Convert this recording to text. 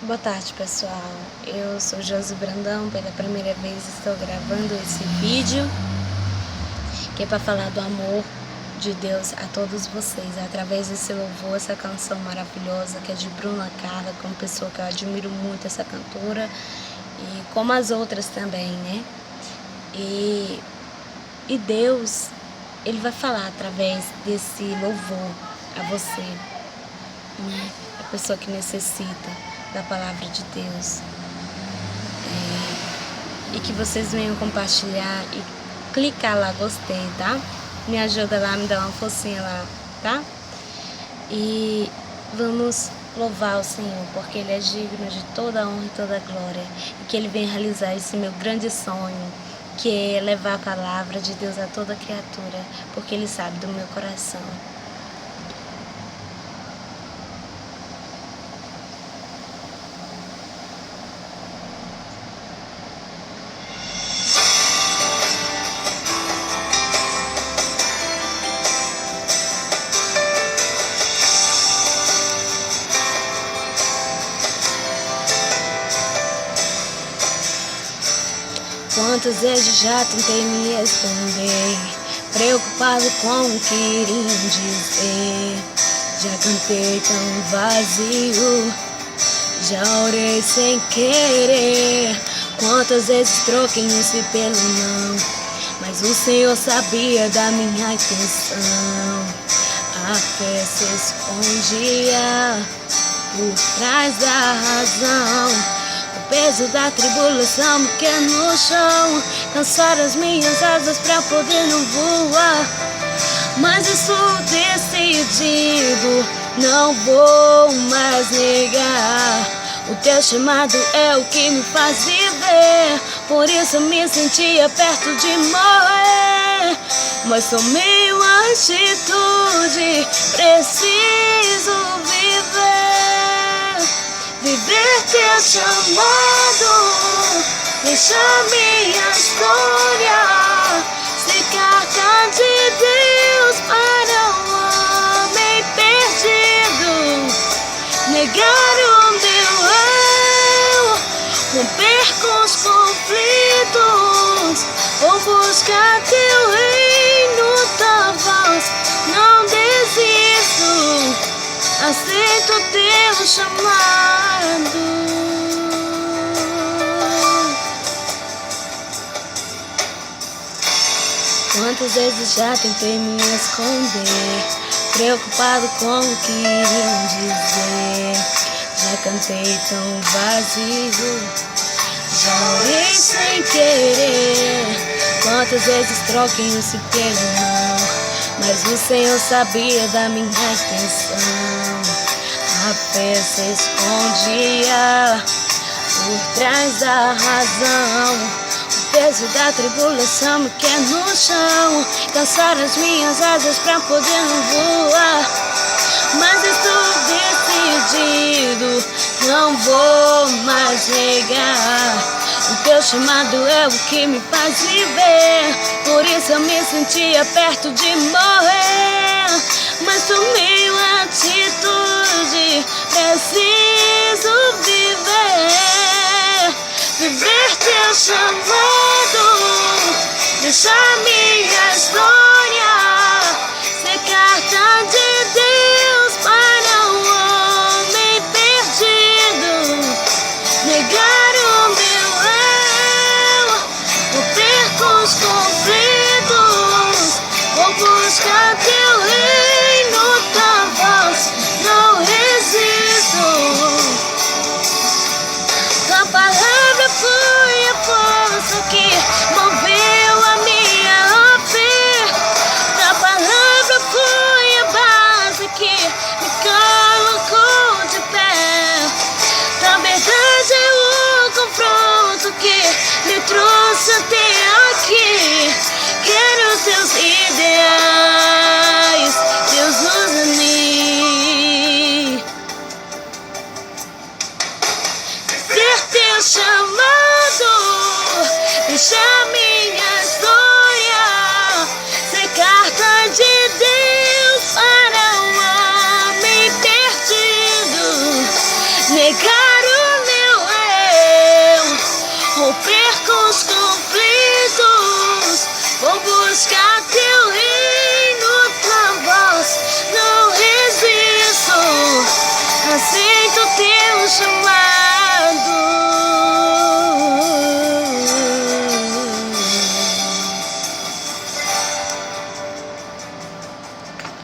Boa tarde, pessoal. Eu sou Josi Brandão. Pela primeira vez estou gravando esse vídeo que é para falar do amor de Deus a todos vocês, através desse louvor, essa canção maravilhosa que é de Bruna Carla, como pessoa que eu admiro muito essa cantora, e como as outras também, né? E Deus, Ele vai falar através desse louvor a você, né? A pessoa que necessita da palavra de Deus. E que vocês venham compartilhar e clicar lá, gostei, tá? Me ajuda lá, me dá uma forcinha lá, tá? E vamos louvar o Senhor, porque Ele é digno de toda a honra e toda a glória. E que Ele venha realizar esse meu grande sonho, que é levar a palavra de Deus a toda criatura, porque Ele sabe do meu coração. Quantas vezes já tentei me esconder, preocupado com o que iriam dizer. Já cantei tão vazio, já orei sem querer. Quantas vezes troquei um sim pelo não, mas o Senhor sabia da minha intenção. A fé se escondia por trás da razão. O peso da tribulação me quer no chão, cansar as minhas asas pra poder não voar. Mas estou decidido, não vou mais negar. O teu chamado é o que me faz viver, por isso eu me sentia perto de morrer. Mas tomei uma atitude, preciso viver teu chamado, deixar minha história ser carta de Deus para um homem perdido. Negar o meu eu, romper com os conflitos, ou buscar teu reino, tua voz, não desisto, aceito teu chamado. Quantas vezes já tentei me esconder, preocupado com o que iriam dizer. Já cantei tão vazio, já orei sem querer. Quantas vezes troquei um sim pelo não, mas o Senhor sabia da minha intenção. A fé se escondia por trás da razão. O peso da tribulação me quer no chão, cansar as minhas asas pra poder não voar. Mas estou decidido, não vou mais negar. O teu chamado é o que me faz viver, por isso eu me sentia perto de morrer. Mas tomei uma atitude, preciso viver teu chamado, deixar minha história ser carta de Deus para um homem perdido. Negar o meu eu, romper com os conflitos, vou buscar teu reino, tua voz, não resisto. Tua palavra foi a força que moveu a minha fé. Tua palavra foi a base que me colocou de pé. Tua verdade é o confronto que me trouxe até aqui. Quero teus ideais, Deus usa mim. Viver teu chamado, deixar minha história ser carta de Deus para um homem perdido. Negar